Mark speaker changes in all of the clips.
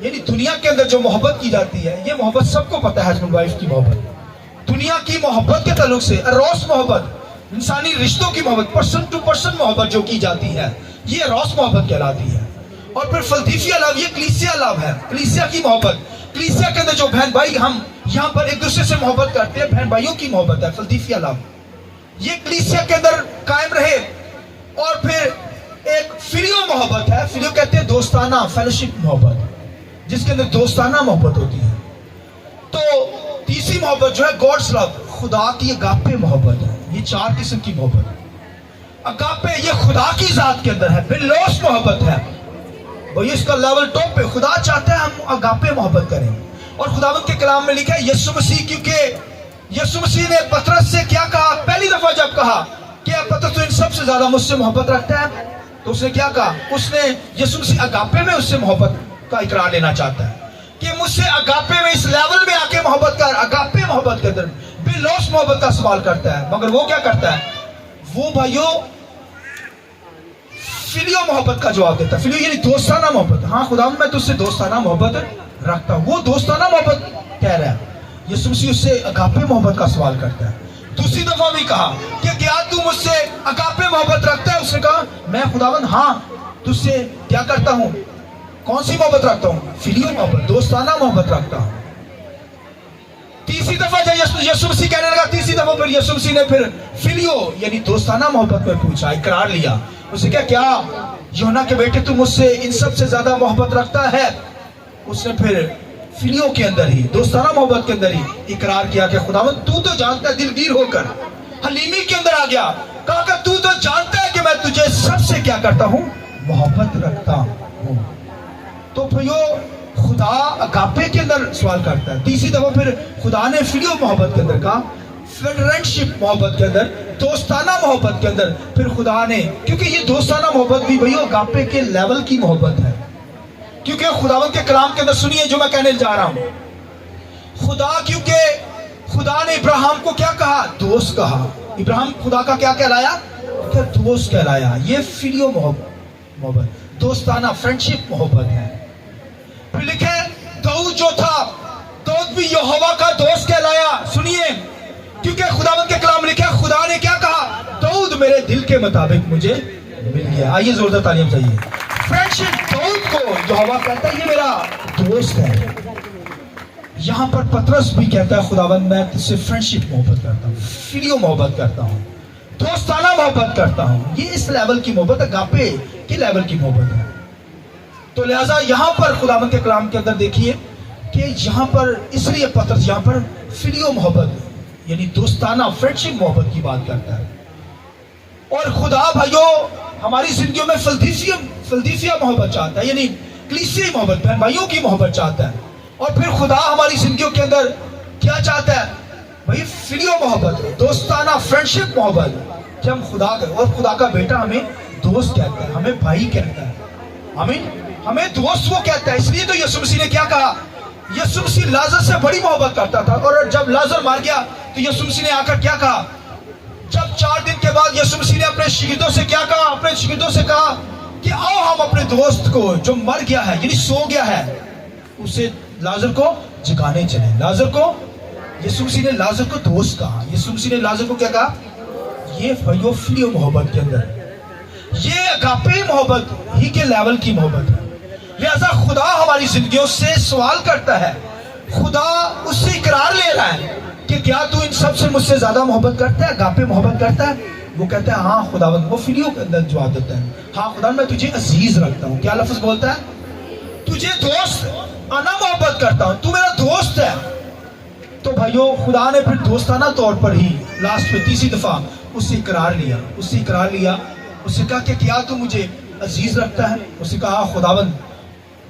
Speaker 1: یعنی دنیا کے اندر جو محبت کی جاتی ہے، یہ محبت سب کو پتہ ہے، ہسبینڈ وائف کی محبت، دنیا کی محبت کے تعلق سے اروس محبت، انسانی رشتوں کی محبت، پرسن ٹو پرسن محبت جو کی جاتی ہے، یہ اروس محبت کہلاتی ہے۔ اور پھر فلدیفیا لو، یہ کلیسیا لو ہے، کلیسیا کی محبت، کلیسیا کے اندر جو بہن بھائی ہم یہاں پر ایک دوسرے سے محبت کرتے ہیں، بہن بھائیوں کی محبت ہے، فلدیفیا لو، یہ کلیسیا کے اندر قائم رہے۔ اور پھر ایک فلیو محبت ہے، فلیو کہتے ہیں دوستانہ، فیلوشپ محبت، جس کے اندر دوستانہ محبت ہوتی ہے۔ تو تیسری محبت جو ہے گاڈس لو، خدا کی اگاپے محبت ہے۔ یہ چار قسم کی محبت ہے۔ اگاپے یہ خدا کی ذات کے اندر ہے، بلوس محبت ہے، وہی اس کا لیول ٹاپ پہ، خدا چاہتا ہے ہم اگاپے محبت کریں۔ اور خداوند کے کلام میں لکھا ہے یسوع مسیح، کیونکہ یسوع مسیح نے پطرس سے کیا کہا؟ پہلی دفعہ جب کہا کہ پطرس تو ان سب سے زیادہ مجھ سے محبت رکھتا ہے، تو اس نے کیا کہا؟ اس نے یسوع مسیح اگاپے میں اس سے محبت کا اقرار لینا چاہتا ہے کہ مجھ سے اگاپے میں اس لیول میں آ کے محبت کر، اگاپے محبت کے اندر بلوس محبت کا سوال کرتا ہے۔ مگر وہ کیا کرتا ہے؟ وہ بھائیو فلیو محبت کا جواب دیتا ہے۔ فلیو یعنی دوستانہ محبت، ہاں خدا میں تجھ سے دوستانہ محبت رکھتا ہوں، وہ دوستانہ محبت کہہ رہا ہے۔ یسوع مسیح اس سے اگاپے محبت کا سوال کرتا ہے۔ دوسری دفعہ بھی کہا کہ کیا تو مجھ سے اگاپے محبت رکھتا ہے؟ اس نے کہا میں خداوند ہاں تجھ سے کیا کرتا ہوں؟ کون سی محبت رکھتا ہوں؟ فلیو محبت، دوستانہ محبت رکھتا ہوں۔ تیسری دفعہ جب یسوع مسیح کہنے لگا، تیسری دفعہ پھر یسوع مسیح نے پھر فلیو یعنی دوستانہ محبت میں پوچھا، اقرار لیا۔ اس نے کیا یوحنا کے بیٹے تو مجھ سے ان سب سے زیادہ محبت رکھتا ہے؟ اس نے پھر فلیو کے اندر ہی، دوستانہ محبت کے اندر ہی اقرار کیا کہ خداوند تو جانتا ہے، دلگیر ہو کر حلیمی کے اندر آ گیا، کہا کہ تو جانتا ہے کہ میں تجھے سب سے کیا کرتا ہوں؟ محبت رکھتا ہوں۔ تو بھائیو خدا اگاپے کے اندر سوال کرتا ہے۔ تیسری دفعہ پھر خدا نے فلیو محبت کے اندر کہا، فرینڈشپ محبت کے اندر، دوستانہ محبت کے اندر پھر خدا نے، کیونکہ یہ دوستانہ محبت بھی بھائیو اگاپے کے لیول کی محبت ہے۔ کیونکہ خداوند کے کلام کے اندر سنیے جو میں کہنے جا رہا ہوں، کیونکہ خدا نے ابراہیم کو کیا کہا؟ دوست کہا۔ ابراہیم خدا کا کیا کہلایا؟ کہ دوست کہلایا۔ یہ فلیو محبت، دوستانہ فرینڈشپ محبت ہے۔ پھر لکھے داؤد جو تھا، داؤد بھی یہوہ کا دوست کہلایا۔ سنیے، کیونکہ خداوند کے کلام میں لکھا خدا نے کیا کہا؟ داؤد میرے دل کے مطابق مجھے مل گیا۔ آئیے زوردار تعلیم چاہیے۔ فرینڈشپ، داؤد کو یہوہ کہتا ہے یہ میرا دوست ہے۔ یہاں پر پطرس بھی کہتا ہے خداوند میں تجھ سے فرینڈشپ محبت کرتا ہوں، فلیو محبت کرتا ہوں، دوستانہ محبت کرتا ہوں۔ یہ اس لیول کی محبت، اگاپے کے لیول کی محبت ہے۔ تو لہٰذا یہاں پر خداوند کے کلام کے اندر دیکھیے کہ یہاں پر اس لیے پطرس یہاں پر فلیو محبت یعنی دوستانہ فرینڈشپ محبت کی بات کرتا ہے۔ اور خدا بھائیو ہماری زندگیوں میں فلدیفیا محبت چاہتا ہے، یعنی کلیسیائی محبت، بہن بھائیوں کی محبت چاہتا ہے۔ اور پھر خدا ہماری زندگیوں کے اندر کیا چاہتا ہے؟ بھائی فلیو محبت، دوستانہ فرینڈشپ محبت، کہ ہم خدا کا، اور خدا کا بیٹا ہمیں دوست کہتا ہے، ہمیں بھائی کہتا ہے، ہمیں دوست وہ کہتا ہے۔ اس لیے تو یسوع مسیح نے کیا کہا؟ یسوع مسیح لازر سے بڑی محبت کرتا تھا، اور جب لازر مار گیا تو یسوع مسیح نے آ کر کیا کہا؟ جب 4 دن کے بعد یسوع مسیح نے اپنے شاگردوں سے کیا کہا؟ اپنے شاگردوں سے کہا کہ آؤ ہم اپنے دوست کو جو مر گیا ہے یعنی سو گیا ہے، اسے لازر کو جگانے چلیں۔ لازر کو، یسوع مسیح نے لازر کو دوست کہا۔ یسوع مسیح نے لازر کو کیا کہا؟ یہ فلیو محبت کے اندر، یہ اگاپے محبت ہی کے لیول کی محبت ہے۔ لہذا خدا ہماری زندگیوں سے سوال کرتا ہے، خدا اس سے اقرار لے رہا ہے کہ کیا تو ان سب سے مجھ سے زیادہ محبت کرتا ہے، اگاپے محبت کرتا ہے؟ وہ کہتا ہے ہاں خداوند، وہ فلیو کے اندر جواب دیتا ہے، ہاں خدا میں تجھے عزیز رکھتا ہوں۔ کیا لفظ بولتا ہے؟ تجھے دوست انا محبت کرتا ہوں، تو میرا دوست ہے۔ تو بھائیو خدا نے پھر دوستانہ طور پر ہی لاسٹ میں تیسری دفعہ اس سے اقرار لیا، اس سے کہا کہ کیا تو مجھے عزیز رکھتا ہے؟ اس نے کہا خداوند،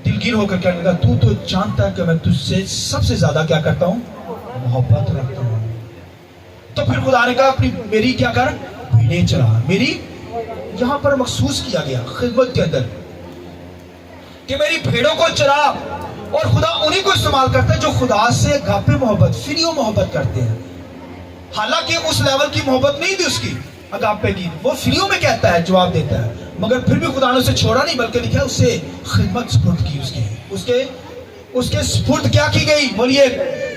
Speaker 1: دلگیر ہو کر کہنے لگا تو جانتا ہے کہ میں تجھ سے سب سے زیادہ کیا کرتا ہوں؟ محبت رکھتا ہوں۔ تو پھر خدا نے کہا میری کیا کر؟ بھیڑیں چرا۔ میری یہاں پر مخصوص کیا گیا خدمت کے اندر کہ میری بھیڑوں کو چرا۔ اور خدا انہی کو استعمال کرتا ہے جو خدا سے اگاپے محبت، فلیو محبت کرتے ہیں۔ حالانکہ اس لیول کی محبت نہیں تھی اس کی، اگاپے کی، وہ فلیو میں کہتا ہے، جواب دیتا ہے، مگر پھر بھی خدا نے اسے چھوڑا نہیں، بلکہ لکھا ہے اسے خدمت سپرد کی، اس کے اس کے سپرد کیا کی گئی؟ بولیے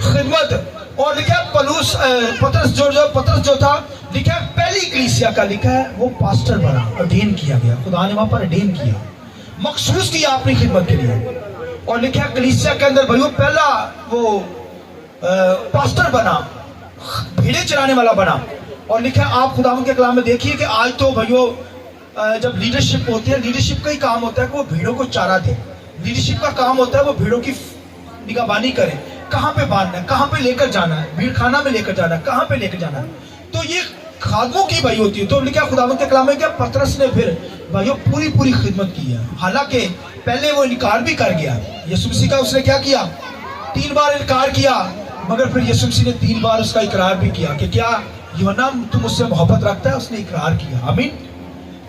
Speaker 1: خدمت. اور لکھا ہے پطرس جو تھا لکھا ہے پہلی کلیسیا کا لکھا ہے وہ پاسٹر بنا، اڈین کیا گیا. خدا نے وہاں پر اڈین کیا، مخصوص کیا اپنی خدمت کے لیے. اور لکھا ہے کلیسیا کے اندر بھائیو پہلا وہ پاسٹر بنا، بھیڑیں چرانے والا بنا. اور لکھا ہے آپ خداوند کے کلام میں دیکھیے کہ آج تو بھائیو جب لیڈرشپ ہوتی ہے، لیڈرشپ کا ہی کام ہوتا ہے کہ وہ بھیڑوں کو چارہ دے. لیڈرشپ کا کام ہوتا ہے وہ بھیڑوں کی نگہبانی کرے، کہاں پہ باندھنا ہے، کہاں پہ لے کر جانا ہے، بھیڑ خانہ میں لے کر جانا ہے، کہاں پہ لے کر جانا ہے. تو یہ خادموں کی بھائی ہوتی ہے. تو لکھا خداوند کے کلام میں کیا پطرس نے پھر بھائیو پوری خدمت کی ہے. حالانکہ پہلے وہ انکار بھی کر گیا. یسوع مسیح کا اس نے کیا کیا؟ 3 بار انکار کیا. مگر پھر یسوع مسیح نے 3 بار اس کا اقرار بھی کیا کہ کیا یوحنا تو مجھ سے محبت رکھتا ہے. اس نے اقرار کیا. آمین.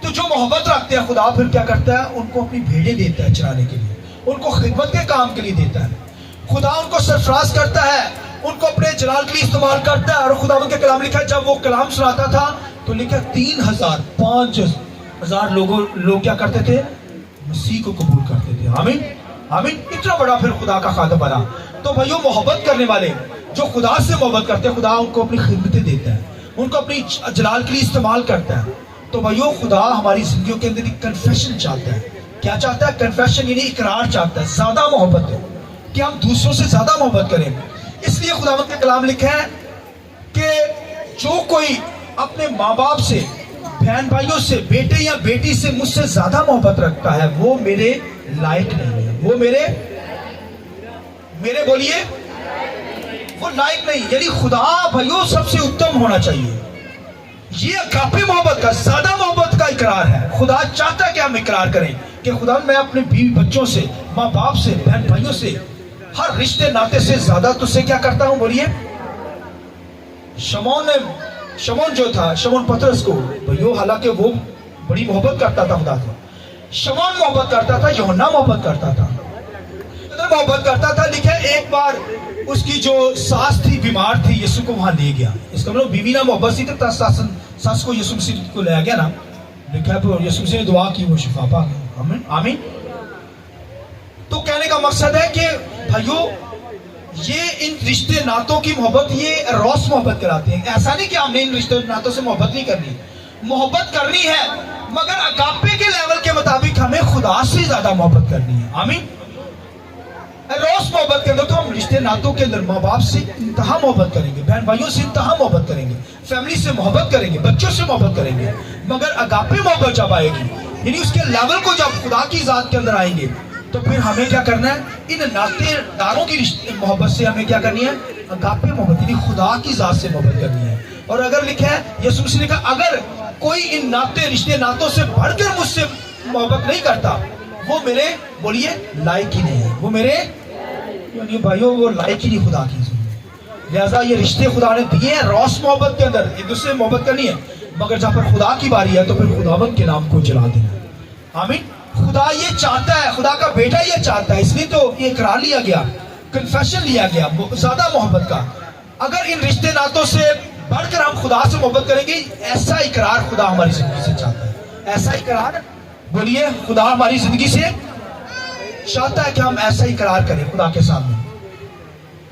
Speaker 1: تو جو محبت رکھتے ہیں خدا پھر کیا کرتا ہے؟ ان کو اپنی بھیڑیں دیتا ہے چرانے کے لیے، ان کو خدمت کے کام کے لیے دیتا ہے. خدا ان کو سرفراز کرتا ہے، ان کو اپنے جلال کے لیے استعمال کرتا ہے. اور خدا ان کے کلام لکھا ہے جب وہ کلام سناتا تھا تو لکھا 3000 5000 لوگ کیا کرتے تھے؟ مسیح کو قبول کرتے تھے. آمین آمین. اتنا بڑا پھر خدا کا خادم بنا. تو بھائیو محبت کرنے والے جو خدا سے محبت کرتے ہیں، خدا ان کو اپنی خدمتیں دیتا ہے، ان کو اپنی جلال کے لیے استعمال کرتا ہے. تو بھائیو خدا ہماری زندگیوں کے اندر ایک کنفیشن چاہتا ہے. کیا چاہتا ہے؟ کنفیشن یعنی اقرار چاہتا ہے. زیادہ محبت ہے کہ ہم دوسروں سے زیادہ محبت کریں. اس لیے خداوند کا کلام لکھا ہے کہ جو کوئی اپنے ماں باپ سے، بہن بھائیوں سے، بیٹے یا بیٹی سے مجھ سے زیادہ محبت رکھتا ہے وہ میرے لائق نہیں ہے. وہ میرے بولیے وہ لائق نہیں. یعنی خدا بھائیوں سب سے اتم ہونا چاہیے. یہ اگاپے محبت کا، زیادہ محبت کا اقرار ہے. خدا چاہتا ہے کہ ہم اقرار کریں کہ خدا میں اپنے بیوی بچوں سے، ماں باپ سے، بہن بھائیوں سے، ہر رشتے ناطے سے زیادہ تجھ سے کیا کرتا ہوں. بولیے شمعون جو تھا، شمعون پطرس کو بھائیو حالانکہ وہ بڑی محبت کرتا تھا خدا سے. شمعون محبت کرتا تھا، یوحنا محبت کرتا تھا، محبت کرتا تھا. لکھا ایک بار اس کی جو ساس تھی بیمار تھی، یسوع کو وہاں لے گیا. اس کا مطلب بیوی نہ محبت سی تو ساس کو یسوع مسیح کو لے گیا نا. لکھا ہے یسوع مسیح نے دعا کی، وہ شفا پا گیا. آمین آمین. تو کہنے کا مقصد ہے کہ بھائیو یہ ان رشتے ناتوں کی محبت یہ روس محبت کراتے ہیں. ایسا نہیں کہ ہم نے ان رشتے ناتوں سے محبت نہیں کرنی، محبت کرنی ہے مگر اگاپے کے لیول کے مطابق ہمیں خدا سے زیادہ محبت کرنی ہے. آمین. روس محبت کے اندر تو ہم رشتے ناتوں کے اندر ماں باپ سے انتہا محبت کریں گے، بہن بھائیوں سے انتہا محبت کریں گے، فیملی سے محبت کریں گے، بچوں سے محبت کریں گے. مگر اگاپے محبت جب آئے گی، یعنی اس کے لیول کو جب خدا کی ذات کے اندر آئیں گے، تو پھر ہمیں کیا کرنا ہے؟ ان ناطے داروں کی محبت سے ہمیں کیا کرنی ہے؟ اگاپے محبت یعنی خدا کی ذات سے محبت کرنی ہے. اور اگر لکھا ہے یسوع مسیح نے کہا اگر کوئی ان ناطے رشتے ناتوں سے بڑھ کر مجھ سے محبت نہیں کرتا وہ میرے بولیے لائق ہی نہیں ہے. وہ میرے یعنی بھائیو وہ لائق ہی نہیں خدا کی. لہذا یہ رشتے خدا نے دیے ہیں روس محبت کے اندر، ایک دوسرے سے محبت کرنی ہے. مگر جہاں پر خدا کی باری ہے تو پھر خداوند کے نام کو جلا دینا. آمین. خدا یہ چاہتا ہے، خدا کا بیٹا یہ چاہتا ہے. اس لیے تو یہ اقرار لیا گیا، کنفیشن لیا گیا زیادہ محبت کا. اگر ان رشتے ناتوں سے بڑھ کر ہم خدا سے محبت کریں گے، ایسا اقرار خدا ہماری زندگی سے چاہتا ہے. ایسا اقرار بولیے خدا ہماری زندگی سے چاہتا ہے کہ ہم ایسا اقرار کریں خدا کے سامنے.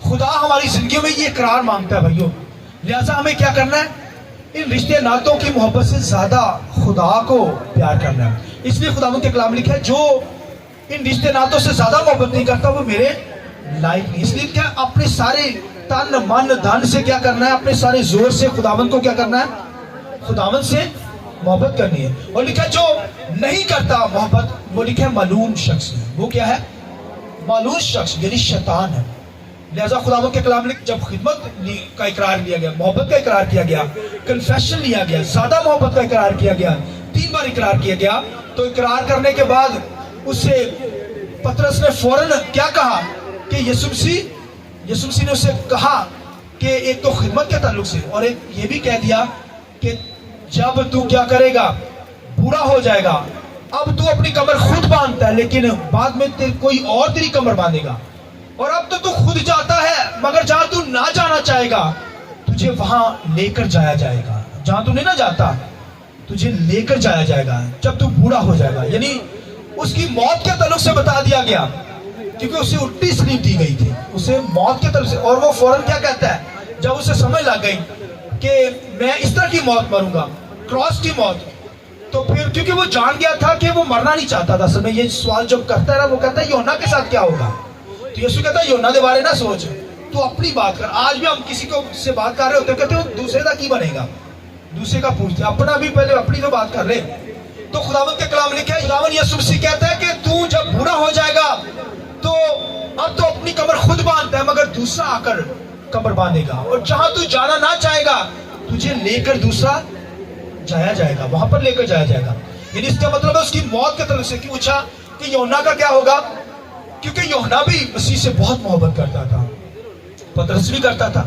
Speaker 1: خدا ہماری زندگیوں میں یہ اقرار مانگتا ہے بھائیو. لہٰذا ہمیں کیا کرنا ہے؟ ان رشتے ناتوں کی محبت سے زیادہ خدا کو پیار کرنا ہے. اس لیے خدا کے کلام لکھا ہے جو ان رشتے ناتوں سے زیادہ محبت نہیں کرتا وہ میرے لائق نہیں. اس لیے کیا اپنے سارے تن من دھن سے کیا کرنا ہے؟ اپنے سارے زور سے خداوند کو کیا کرنا ہے؟ خداوند سے محبت کرنی ہے. اور لکھا جو نہیں کرتا محبت وہ لکھا ہے ملعون شخص ہے. وہ کیا ہے؟ ملعون شخص یعنی شیطان ہے. لہذا خداوند کے کلام میں جب خدمت کا اقرار لیا گیا، محبت کا اقرار کیا گیا، کنفیشن لیا گیا، زیادہ محبت کا اقرار کیا گیا، 3 بار اقرار کیا گیا، تو اقرار کرنے کے بعد اس سے پطرس نے فوراً کیا کہا کہ یسوع مسیح نے اسے کہا کہ ایک تو خدمت کے تعلق سے اور ایک یہ بھی کہہ دیا کہ جب تو کیا کرے گا؟ بوڑھا ہو جائے گا. اب تو اپنی کمر خود باندھتا ہے لیکن بعد میں کوئی اور تیری کمر باندھے گا. اور اب تو خود جاتا ہے مگر جہاں تو نہ جانا چاہے گا تجھے وہاں لے کر جایا جائے گا. جہاں تو نہیں نہ جاتا تجھے لے کر جایا جائے گا جب تو بوڑھا ہو جائے گا. یعنی اس کی موت کے تعلق سے بتا دیا گیا کیونکہ اسے الٹی سلیپ دی گئی تھی اسے موت کی طرف سے، اور وہ فوراً کیا کہتا ہے جب اسے سمجھ لگ گئی کہ میں اس طرح کی موت مروں گا، کراس کی موت، تو پھر کیونکہ وہ جان گیا تھا کہ وہ مرنا نہیں چاہتا تھا. اصل میں یہ سوال جب کرتا ہے وہ کہتا ہے یوحنا کے ساتھ کیا ہوگا؟ تو یسوع کہتا ہے یوحنا کے بارے نہ سوچ، تو اپنی بات کر. آج بھی ہم کسی کو سے بات کر رہے ہوتے ہیں کہتے ہیں دوسرے کا کی بنے گا، دوسرے کا پوچھتے، اپنا بھی پہلے اپنی تو بات کر لے. تو خداوند کے کلام لکھا ہے، خداوند یسوع مسیح کہتا ہے کہ تو جب بوڑھا ہو جائے گا تو اب تو اپنی کمر خود باندھتا ہے، مگر دوسرا آ کر کمر باندھے گا، اور جہاں تو جانا نہ چاہے گا تجھے لے کر دوسرا جایا جائے گا، وہاں پر لے کر جایا جائے گا. یعنی اس کا مطلب ہے اس کی موت کے طرف سے. کیوں پوچھا کہ یوحنا کا کیا ہوگا؟ کیونکہ یوحنا بھی مسیح سے بہت محبت کرتا تھا، پترس بھی کرتا تھا.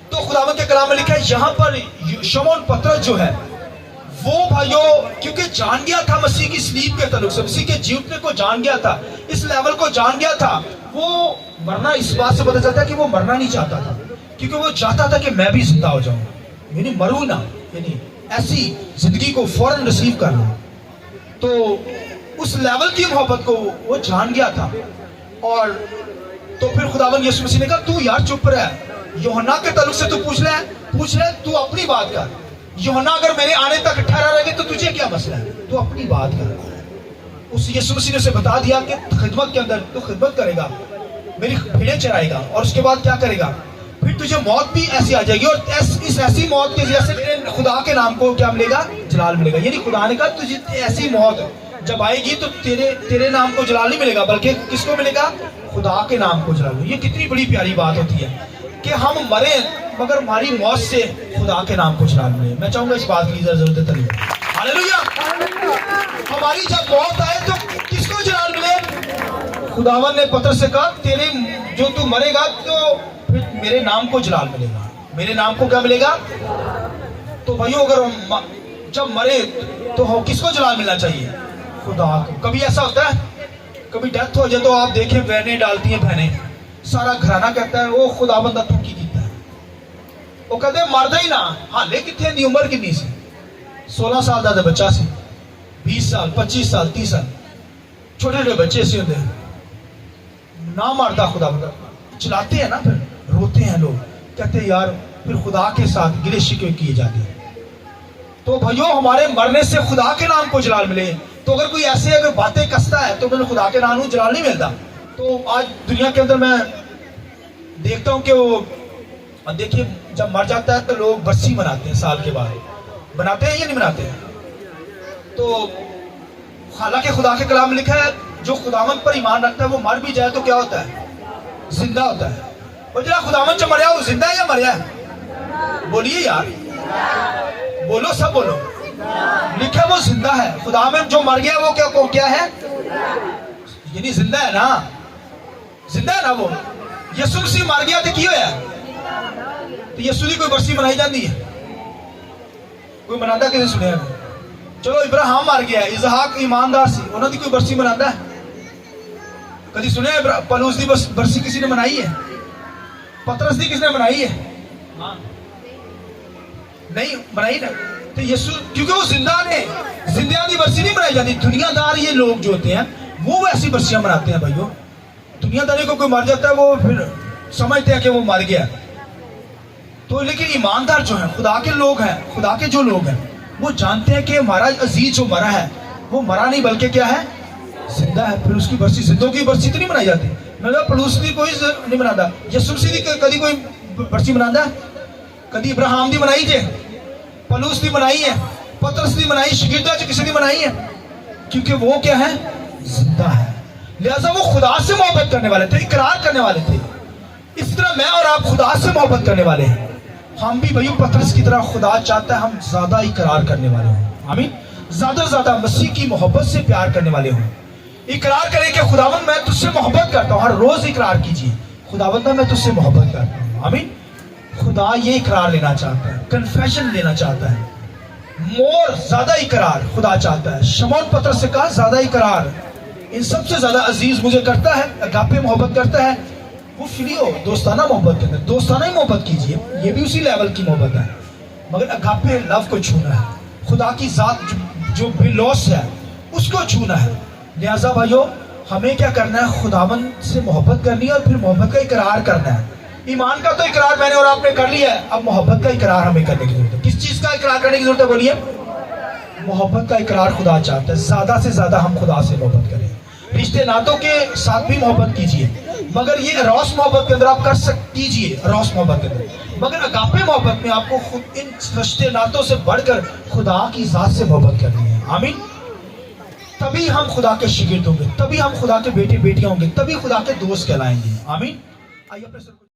Speaker 1: تو خداوند کے کلام میں لکھا ہے یہاں پر شمعون پترس جو ہے وہ بھائیو کیونکہ جان گیا تھا مسیح کی سلیب کے تعلق سے، مسیح کے جیوتنے کو جان گیا تھا، اس لیول کو جان گیا تھا. وہ مرنا اس بات سے پتہ چلتا ہے کہ وہ مرنا نہیں چاہتا تھا، کیونکہ وہ چاہتا تھا کہ میں بھی زندہ ہو جاؤں، یعنی مروں نہ، یعنی ایسی زندگی کو فوراً ریسیو کر لوں. تو اس لیول کی محبت کو وہ جان گیا تھا. اور تو پھر خداوند یسوع مسیح نے کہا تو یار چپ رہ، یوحنا کے تعلق سے تو پوچھ لے، تو اپنی بات کر. یوحنا اگر میرے آنے تک ٹھہرا رہے گا تو تجھے کیا مسئلہ ہے، تو اپنی بات کر. اس یسوع مسیح نے اسے بتا دیا کہ خدمت کے اندر تو خدمت کرے گا، میری بھیڑیں چرائے گا، اور اس کے بعد کیا کرے گا، پھر تجھے موت بھی ایسی آ جائے گی، اور اس ایسی موت کے ذریعے سے خدا کے نام کو کیا ملے گا، جلال ملے گا. یعنی خدا نے کہا تجھے ایسی موت جب آئے گی تو تیرے نام کو جلال نہیں ملے گا، بلکہ کس کو ملے گا، خدا کے نام کو جلال. یہ کتنی بڑی پیاری بات ہوتی ہے کہ ہم مریں مگر ہماری موت سے خدا کے نام کو جلال ملے. میں چاہوں گا اس بات کی ضرورت ہے. ہاللیلویا. ہماری جب موت آئے تو کس کو جلال ملے؟ خداوند نے پترس سے کہا تیرے جو تو مرے گا تو پھر میرے نام کو جلال ملے گا. میرے نام کو کیا ملے گا؟ تو بھائیو اگر ہم جب مرے تو کس کو جلال ملنا چاہیے؟ خدا کو. کبھی ایسا ہوتا ہے کبھی ڈیتھ ہو جائے تو آپ دیکھیں بہنیں ڈالتی ہیں بہنیں، سارا گھرانہ کہتا ہے وہ خدا بندہ تو کی دیتا ہے. وہ کہتے ہیں مردہ ہی نہ حالے کتنے دی عمر کنی سی، 16 سال دا بچہ سی، 20 سال 25 سال 30 سال چھوٹے چھوٹے بچے سے ہوتے ہیں نہ مارتا خدا بندہ. چلاتے ہیں نا، پھر روتے ہیں لوگ، کہتے ہیں یار پھر خدا کے ساتھ گلے شکوے کیے جاتے ہیں. تو بھائیو ہمارے مرنے سے خدا کے نام کو جلال ملے. تو اگر کوئی ایسے اگر باتیں کستا ہے تو مجھے خدا کے نام کو جلال نہیں ملتا. تو آج دنیا کے اندر میں دیکھتا ہوں کہ وہ دیکھیے جب مر جاتا ہے تو لوگ برسی مناتے ہیں، سال کے بعد بناتے ہیں یا نہیں بناتے ہیں. تو حالانکہ خدا کے کلام میں لکھا ہے جو خداوند پر ایمان رکھتا ہے وہ مر بھی جائے تو کیا ہوتا ہے، زندہ ہوتا ہے. اور جناب خداوند جو مریا وہ زندہ ہے یا مریا ہے؟ بولیے یار، بولو سب بولو. لکھا وہ زندہ ہے. خدا میں جو مر گیا وہ کیا ہے، یعنی زندہ ہے نا، زندہ ہے نا. وہ یسوع مسیح مر گیا تو کی ہویا، تو یسوع کی کوئی برسی منائی جاتی ہے؟ کوئی مناتا کسی سنیا ہے؟ چلو ابراہیم مر گیا، اسحاق ایماندار سی، انہوں نے کوئی برسی مناتا ہے؟ کدی سنیا پلوس دی برسی کسی نے منائی ہے؟ پترس دی کس نے منائی ہے؟ نہیں منائی نا. تو یسوع کیونکہ وہ زندہ نے، زندہ دی برسی نہیں منائی جاتی. دنیا دار یہ لوگ جو ہوتے ہیں وہ ایسی برسیاں مناتے ہیں. بھائیو دنیا داری کو کوئی مر جاتا ہے وہ پھر سمجھتے ہیں کہ وہ مر گیا. تو لیکن ایماندار جو ہیں، خدا کے لوگ ہیں، خدا کے جو لوگ ہیں وہ جانتے ہیں کہ ہمارا عزیز جو مرا ہے وہ مرا نہیں بلکہ کیا ہے، زندہ ہے. پھر اس کی برسی، زندوں کی برسی تو نہیں منائی جاتی. مطلب پلوس دی کوئی نہیں مناتا. یسوع مسیح دی کدی کوئی برسی مناتا ہے؟ کدی ابراہیم دی منائی جے، پلوس دی منائی ہے، پترس دی منائی، شگردہ جو کسی دی منائی ہے؟ کیونکہ وہ کیا ہے، زندہ ہے. لہذا وہ خدا سے محبت کرنے والے تھے، اقرار کرنے والے تھے. اس طرح میں اور آپ خدا سے محبت کرنے والے ہیں. ہم بھی بھائیو پترس کی طرح خدا چاہتا ہے ہم زیادہ اقرار کرنے والے ہوں. آمین. زیادہ سے زیادہ مسیح کی محبت سے پیار کرنے والے ہوں. اقرار کریں کہ خداوند میں تجھ سے محبت کرتا ہوں. ہر روز اقرار کیجیے خداوند میں تجھ سے محبت کرتا ہوں. آمین. خدا یہ اقرار لینا چاہتا ہے، کنفیشن لینا چاہتا ہے. مور زیادہ اقرار خدا چاہتا ہے. شمعون پترس سے کہا زیادہ اقرار ان سب سے زیادہ عزیز مجھے کرتا ہے، اگاپے محبت کرتا ہے. وہ فلیو دوستانہ محبت کرتا ہے. دوستانہ ہی محبت کیجیے، یہ بھی اسی لیول کی محبت ہے، مگر اگاپے لو کو چھونا ہے. خدا کی ذات جو بے لوث ہے اس کو چھونا ہے. لہٰذا بھائیو ہمیں کیا کرنا ہے؟ خداوند سے محبت کرنی ہے اور پھر محبت کا اقرار کرنا ہے. ایمان کا تو اقرار میں نے اور آپ نے کر لیا ہے، اب محبت کا اقرار ہمیں کرنے کی ضرورت ہے. کس چیز کا اقرار کرنے کی ضرورت ہے بولیے؟ محبت کا اقرار خدا چاہتا ہے. زیادہ سے زیادہ ہم خدا سے محبت کریں. رشتے ناتوں کے ساتھ بھی محبت کیجیے، مگر یہ روس محبت کے اندر آپ کر کیجیے، روس محبت کے اندر. مگر اگاپے محبت میں آپ کو خود ان رشتے ناتوں سے بڑھ کر خدا کی ذات سے محبت کرنی ہے. آمین. تبھی ہم خدا کے شاگرد ہوں گے، تبھی ہم خدا کے بیٹے بیٹیاں ہوں گے، تبھی خدا کے دوست کہلائیں گے. آمین. آئیے اپنے سر کو